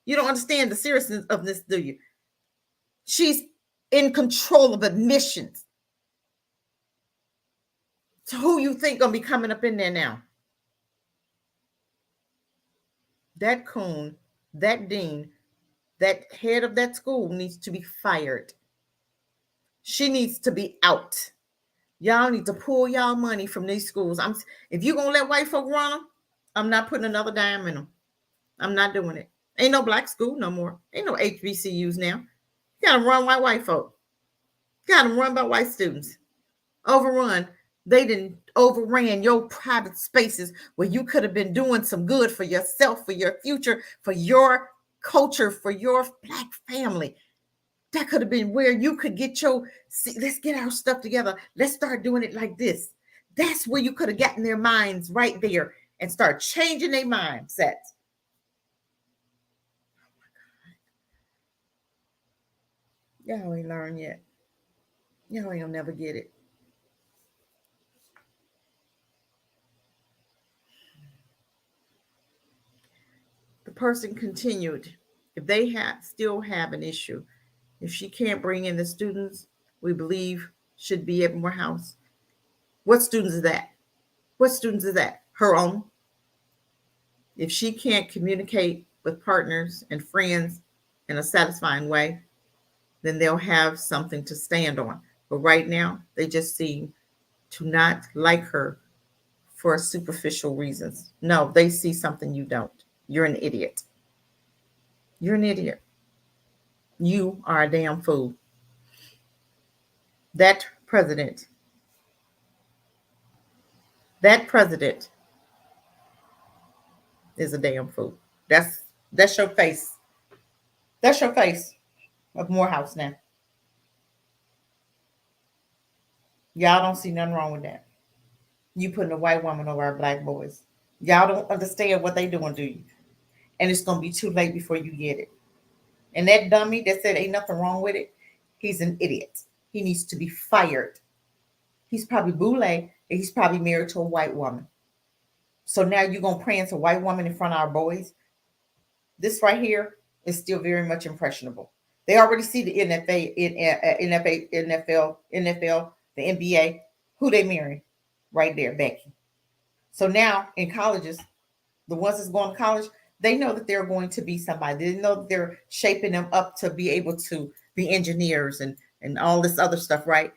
You don't understand the seriousness of this, do you? She's in control of admissions. So who you think gonna be coming up in there now? That coon, that dean, that head of that school needs to be fired. She needs to be out. Y'all need to pull y'all money from these schools. If you're gonna let white folk run them, I'm not putting another dime in them. I'm not doing it. Ain't no black school no more. Ain't no HBCUs now. You got them run by white folk. You got them run by white students. Overrun. They didn't overran your private spaces where you could have been doing some good for yourself, for your future, for your culture, for your black family. That could have been where you could get let's get our stuff together. Let's start doing it like this. That's where you could have gotten their minds right there and start changing their mindsets. Y'all ain't learned yet. Y'all ain't gonna never get it. The person continued. If they still have an issue, if she can't bring in the students we believe should be at Morehouse, what students is that? What students is that? Her own. If she can't communicate with partners and friends in a satisfying way, then they'll have something to stand on. But right now, they just seem to not like her for superficial reasons. No, they see something you don't. You're an idiot. You're an idiot. You are a damn fool. That president is a damn fool. That's your face. That's your face of Morehouse now. Y'all don't see nothing wrong with that. You putting a white woman over our black boys. Y'all don't understand what they doing, do you? And it's going to be too late before you get it. And that dummy that said ain't nothing wrong with it, he's an idiot. He needs to be fired. He's probably boule, and he's probably married to a white woman. So now you're going to prance a white woman in front of our boys? This right here is still very much impressionable. They already see the NFL, the NBA, who they marry right there, Becky. So now in colleges, the ones that's going to college, they know that they're going to be somebody. They know that they're shaping them up to be able to be engineers and all this other stuff, right?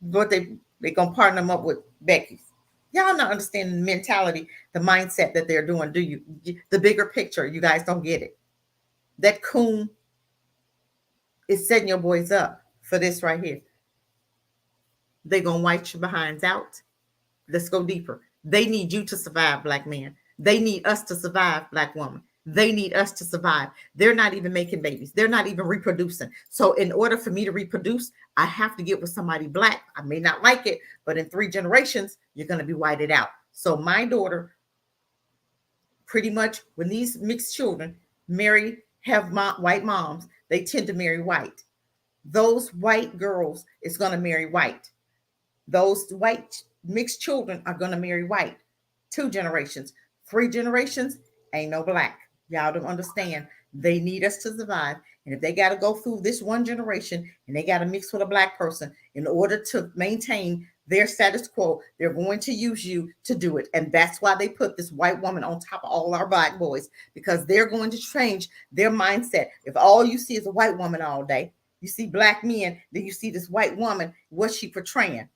But they gonna partner them up with Becky. Y'all not understanding the mentality, the mindset that they're doing. Do you? The bigger picture, you guys don't get it. That coon is setting your boys up for this right here. They gonna white your behinds out. Let's go deeper. They need you to survive, black man. They need us to survive, black woman. They need us to survive. They're not even making babies. They're not even reproducing. So in order for me to reproduce, I have to get with somebody black. I may not like it, but in 3 generations, you're going to be whited out. So my daughter, pretty much when these mixed children have white moms, they tend to marry white. Those white girls is going to marry white. Those white mixed children are going to marry white. 2 generations, 3 generations, ain't no black. Y'all don't understand. They need us to survive. And if they got to go through this 1 generation and they got to mix with a black person in order to maintain their status quo, they're going to use you to do it. And that's why they put this white woman on top of all our black boys, because they're going to change their mindset. If all you see is a white woman all day, you see black men, then you see this white woman, what's she portraying?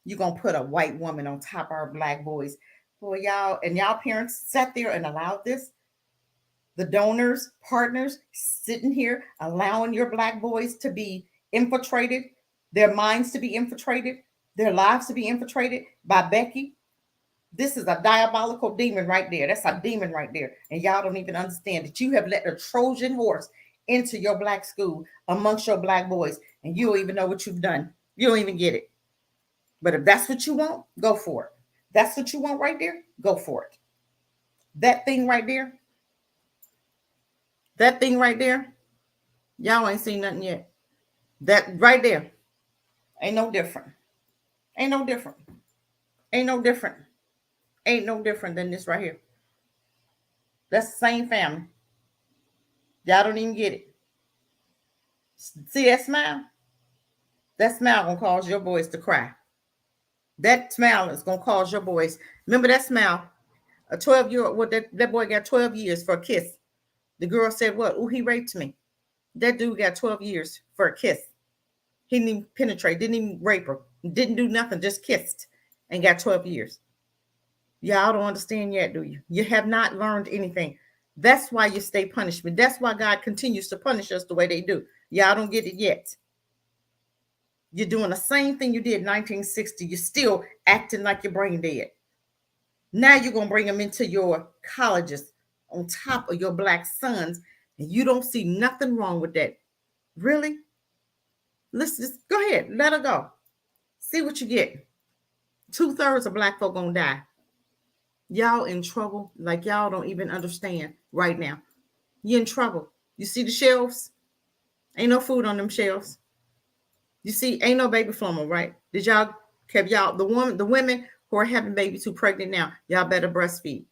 You're going to put a white woman on top of our black boys. Boy, y'all, and y'all parents sat there and allowed this. The donors, partners sitting here, allowing your black boys to be infiltrated, their minds to be infiltrated, their lives to be infiltrated by Becky. This is a diabolical demon right there. That's a demon right there. And y'all don't even understand that you have let a Trojan horse into your black school amongst your black boys, and you don't even know what you've done. You don't even get it. But if that's what you want, go for it. That's what you want right there, go for it. That thing right there, y'all ain't seen nothing yet. That right there ain't no different. Ain't no different. Ain't no different. Ain't no different than this right here. That's the same family. Y'all don't even get it. See that smile? That smile gonna cause your boys to cry. That smile is gonna cause your boys. Remember that smile? A 12-year-old, what that boy got 12 years for a kiss. The girl said, what? Oh, he raped me. That dude got 12 years for a kiss. He didn't even penetrate, didn't even rape her, didn't do nothing, just kissed and got 12 years. Y'all don't understand yet, do you? You have not learned anything. That's why you stay punishment. That's why God continues to punish us the way they do. Y'all don't get it yet. You're doing the same thing you did in 1960. You're still acting like your brain dead. Now you're going to bring them into your colleges on top of your black sons, and you don't see nothing wrong with that. Really? Let's just go ahead. Let her go. See what you get. 2/3 of black folk gonna die. Y'all in trouble like y'all don't even understand right now. You're in trouble. You see the shelves? Ain't no food on them shelves. You see, ain't no baby formula, right? Did y'all have y'all the women who are having babies who pregnant now, y'all better breastfeed.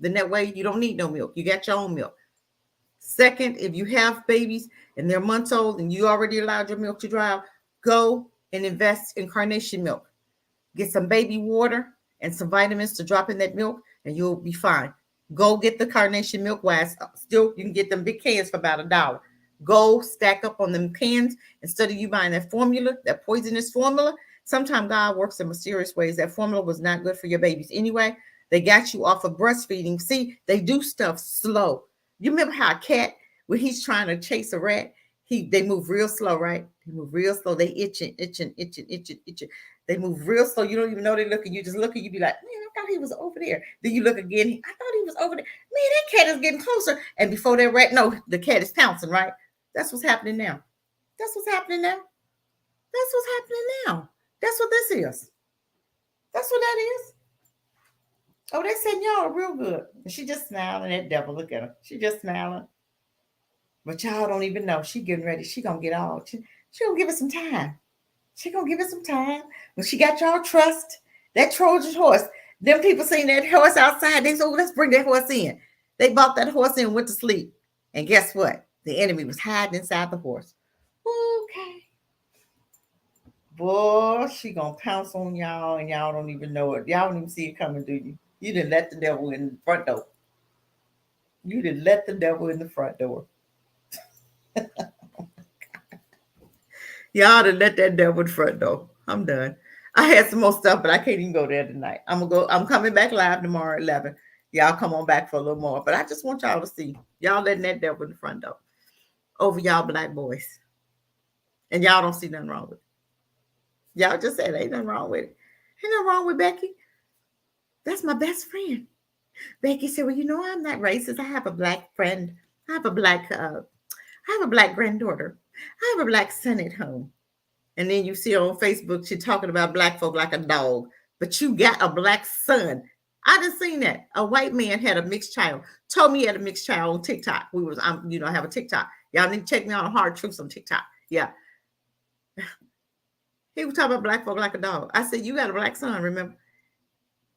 Then that way you don't need no milk. You got your own milk. Second, if you have babies and they're months old and you already allowed your milk to dry out, go and invest in carnation milk. Get some baby water and some vitamins to drop in that milk and you'll be fine. Go get the carnation milk. Still, you can get them big cans for about $1. Go stack up on them cans instead of you buying that formula, that poisonous formula. Sometimes God works in mysterious ways. That formula was not good for your babies anyway. They got you off of breastfeeding. See, they do stuff slow. You remember how a cat, when he's trying to chase a rat, they move real slow, right? They move real slow. They itching. They move real slow. You don't even know they're looking. You just look and you be like, man, I thought he was over there. Then you look again. I thought he was over there. Man, that cat is getting closer. And before that rat, no, the cat is pouncing, right? That's what's happening now. That's what's happening now. That's what's happening now. That's what this is. That's what that is. Oh, they said y'all are real good. And she just smiling. That devil, look at her. She just smiling. But y'all don't even know. She getting ready. She gonna get all. She gonna give us some time. She gonna give us some time. When she got y'all trust, that Trojan horse. Them people seen that horse outside. They said, oh, let's bring that horse in. They bought that horse in and went to sleep. And guess what? The enemy was hiding inside the horse. Okay. Boy, she gonna pounce on y'all and y'all don't even know it. Y'all don't even see it coming, do you? You didn't let the devil in the front door. You didn't let the devil in the front door. Y'all done let that devil in the front door. I'm done. I had some more stuff, but I can't even go there tonight. I'm coming back live tomorrow at 11. Y'all come on back for a little more. But I just want y'all to see. Y'all letting that devil in the front door over y'all black boys. And y'all don't see nothing wrong with it. Y'all just said ain't nothing wrong with it. Ain't nothing wrong with Becky. That's my best friend. Becky said, well, you know, I'm not racist. I have a black friend. I have a black granddaughter. I have a black son at home. And then you see her on Facebook, she's talking about black folk like a dog. But you got a black son. I just seen that. A white man had a mixed child. Told me he had a mixed child on TikTok. I have a TikTok. Y'all need to check me out on Hard Truths on TikTok. Yeah. He was talking about black folk like a dog. I said, you got a black son, remember?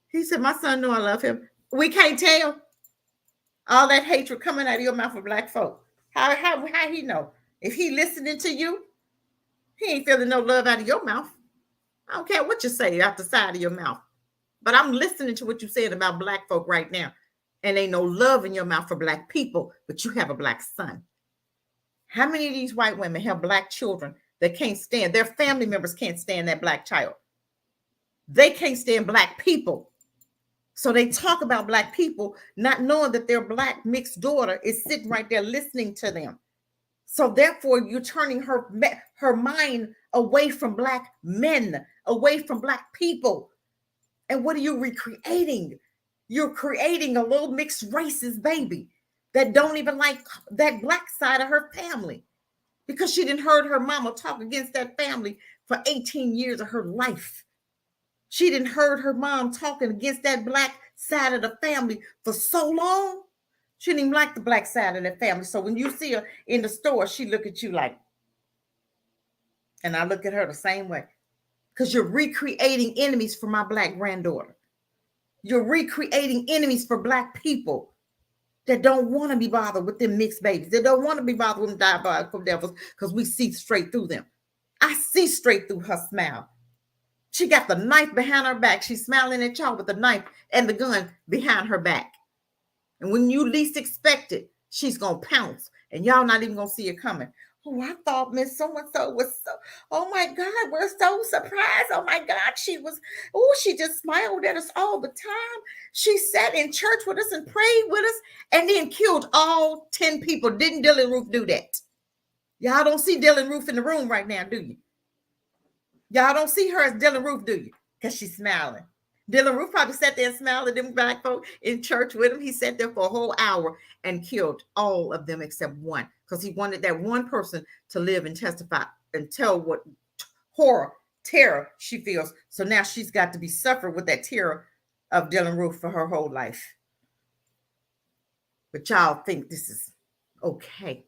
He said, my son know I love him. We can't tell. All that hatred coming out of your mouth for black folk. How he know? If he listening to you, he ain't feeling no love out of your mouth. I don't care what you say out the side of your mouth. But I'm listening to what you're saying about black folk right now. And ain't no love in your mouth for black people, but you have a black son. How many of these white women have black children that can't stand, their family members can't stand that black child? They can't stand black people. So they talk about black people, not knowing that their black mixed daughter is sitting right there listening to them. So therefore, you're turning her mind away from black men, away from black people. And what are you recreating? You're creating a little mixed races baby that don't even like that black side of her family because she didn't heard her mama talk against that family for 18 years of her life. She didn't heard her mom talking against that black side of the family for so long. She didn't even like the black side of the family. So when you see her in the store, she look at you like, and I look at her the same way. Because you're recreating enemies for my black granddaughter. You're recreating enemies for black people that don't want to be bothered with them mixed babies. They don't want to be bothered with them diabolical devils because we see straight through them. I see straight through her smile. She got the knife behind her back. She's smiling at y'all with the knife and the gun behind her back. And when you least expect it, she's going to pounce. And y'all not even going to see it coming. Oh, I thought Miss So-and-so was so, oh my God, we're so surprised. Oh my God, she just smiled at us all the time. She sat in church with us and prayed with us and then killed all 10 people. Didn't Dylan Roof do that? Y'all don't see Dylan Roof in the room right now, do you? Y'all don't see her as Dylan Roof, do you? Because she's smiling. Dylan Roof probably sat there and smiled at them black folk in church with him. He sat there for a whole hour and killed all of them except one because he wanted that one person to live and testify and tell what terror she feels. So now she's got to be suffered with that terror of Dylan Roof for her whole life. But y'all think this is okay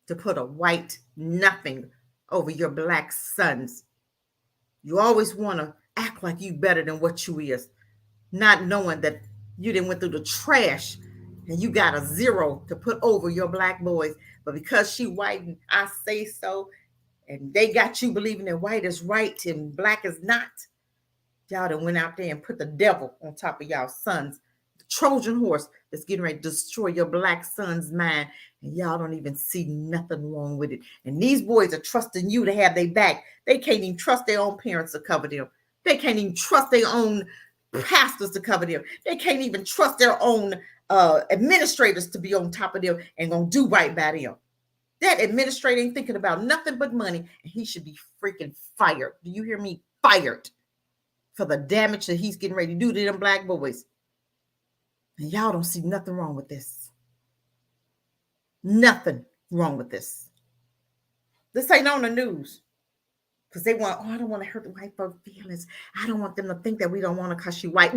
to put a white nothing over your black sons. You always want to act like you better than what you is, not knowing that you didn't went through the trash and you got a 0 to put over your black boys. But because she white and I say so, and they got you believing that white is right and black is not, y'all done went out there and put the devil on top of y'all sons, the Trojan horse that's getting ready to destroy your black son's mind. And y'all don't even see nothing wrong with it. And these boys are trusting you to have their back. They can't even trust their own parents to cover them. They can't even trust their own pastors to cover them. They can't even trust their own administrators to be on top of them and gonna do right by them. That administrator ain't thinking about nothing but money, and he should be freaking fired. Do you hear me? Fired for the damage that he's getting ready to do to them black boys. And y'all don't see nothing wrong with this. Nothing wrong with this. This ain't on the news. Because they want, I don't want to hurt the white folks' feelings. I don't want them to think that we don't want to because you white.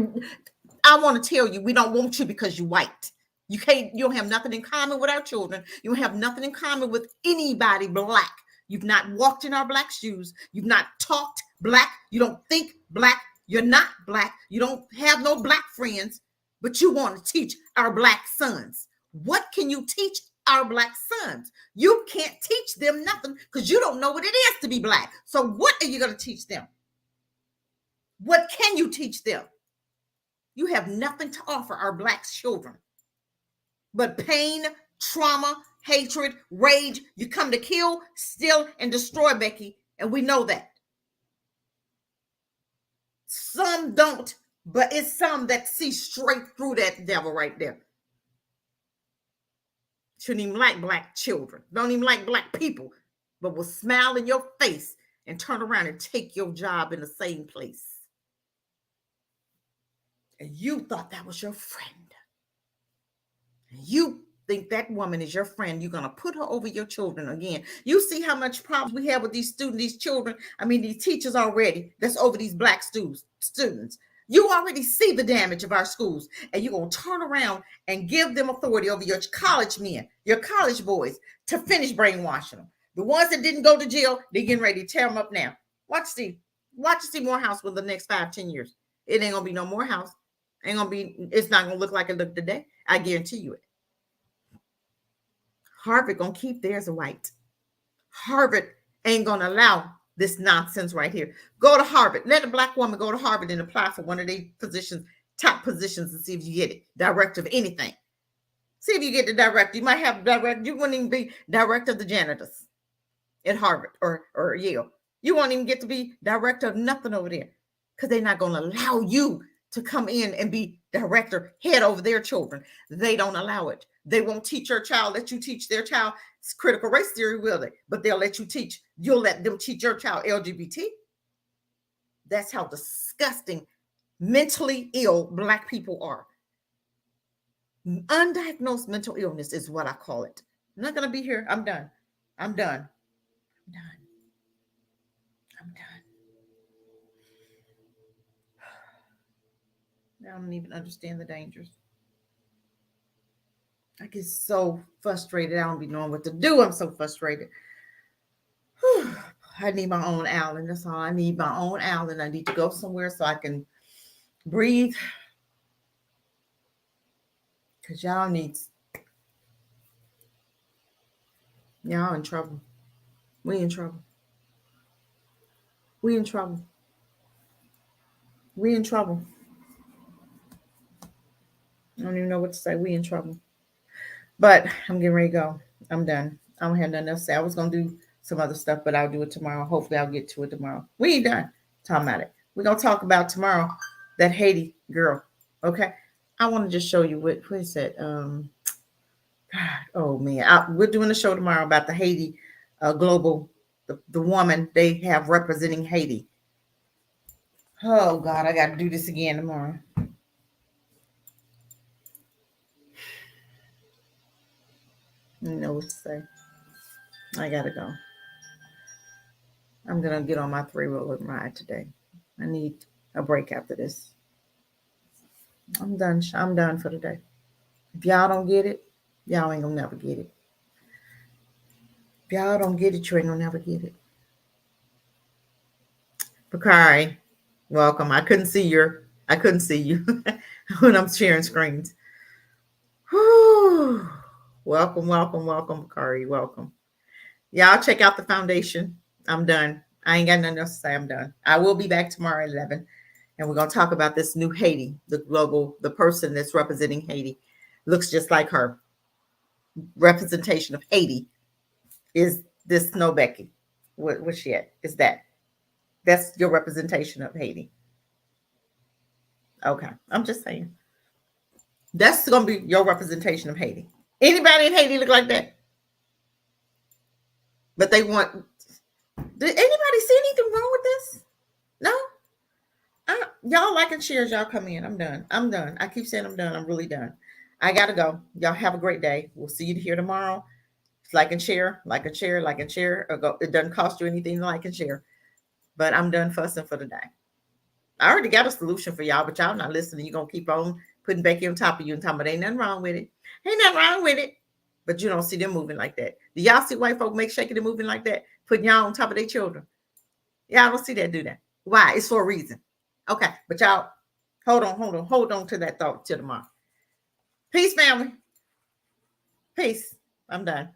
I want to tell you, we don't want you because you white. You don't have nothing in common with our children. You don't have nothing in common with anybody black. You've not walked in our black shoes. You've not talked black. You don't think black. You're not black. You don't have no black friends, but you want to teach our black sons. What can you teach our black sons. You can't teach them nothing because you don't know what it is to be black. So what are you going to teach them? What can you teach them? You have nothing to offer our black children but pain, trauma, hatred, rage. You come to kill, steal, and destroy, Becky, and we know that. Some don't, but it's some that see straight through that devil right there. Shouldn't even like black children. Don't even like black people, but will smile in your face and turn around and take your job in the same place. And you thought that was your friend. And you think that woman is your friend. You're going to put her over your children again. You see how much problems we have with these students, these children. I mean, these teachers already that's over these black students. You already see the damage of our schools, and you're going to turn around and give them authority over your college men, your college boys, to finish brainwashing them. The ones that didn't go to jail, they're getting ready to tear them up now. Watch see Morehouse for the next 5-10 years. It ain't going to be no Morehouse. It's not going to look like it looked today. I guarantee you it. Harvard going to keep theirs white. Harvard ain't going to allow this nonsense right here. Go to Harvard. Let a black woman go to Harvard and apply for one of their positions, top positions, and see if you get it. Director of anything. See if you get the director. You might have director. You wouldn't even be director of the janitors at Harvard or Yale. You won't even get to be director of nothing over there because they're not going to allow you to come in and be director, head over their children. They don't allow it. They won't teach your child, let you teach their child critical race theory, will they? But they'll let you teach, you'll let them teach your child LGBT. That's how disgusting, mentally ill black people are. Undiagnosed mental illness is what I call it. I'm not going to be here. I'm done. I'm done. I don't even understand the dangers. I get so frustrated. I don't be knowing what to do. I'm so frustrated. Whew. I need my own island. That's all I need. My own island. I need to go somewhere so I can breathe. Because y'all in trouble. We in trouble. We in trouble. We in trouble. I don't even know what to say. We in trouble. But I'm getting ready to go. I'm done. I don't have nothing else to say. I was going to do some other stuff, but I'll do it tomorrow. Hopefully I'll get to it tomorrow. We ain't done talking about it. We're going to talk about tomorrow that Haiti girl. Okay. I want to just show you what is that? God, oh man. We're doing a show tomorrow about the Haiti global, the woman they have representing Haiti. Oh God, I got to do this again tomorrow. You know what to say. I gotta go. I'm gonna get on my 3-wheeler and ride today. I need a break after this. I'm done. I'm done for today. If y'all don't get it, y'all ain't gonna never get it. If y'all don't get it, you ain't gonna never get it. Bakari, welcome. I couldn't see you when I'm sharing screens. Whew. Welcome, Bakari. Welcome. Y'all check out the foundation. I'm done. I ain't got nothing else to say. I'm done. I will be back tomorrow at 11. And we're going to talk about this new Haiti, the person that's representing Haiti. Looks just like her. Representation of Haiti is this Snow Becky. What's she at? Is that? That's your representation of Haiti. Okay. I'm just saying. That's going to be your representation of Haiti. Anybody in Haiti look like that? But they want. Did anybody see anything wrong with this? No? Y'all like and shares. Y'all come in. I'm done. I keep saying I'm done. I'm really done. I got to go. Y'all have a great day. We'll see you here tomorrow. Like and share. It doesn't cost you anything to like and share. But I'm done fussing for the day. I already got a solution for y'all, but y'all not listening. You're going to keep on putting Becky on top of you and talking about ain't nothing wrong with it. Ain't nothing wrong with it. But you don't see them moving like that. Do y'all see white folk make shaking and moving like that? Putting y'all on top of their children. Y'all don't see that, do that. Why? It's for a reason. Okay. But y'all, hold on to that thought till tomorrow. Peace, family. Peace. I'm done.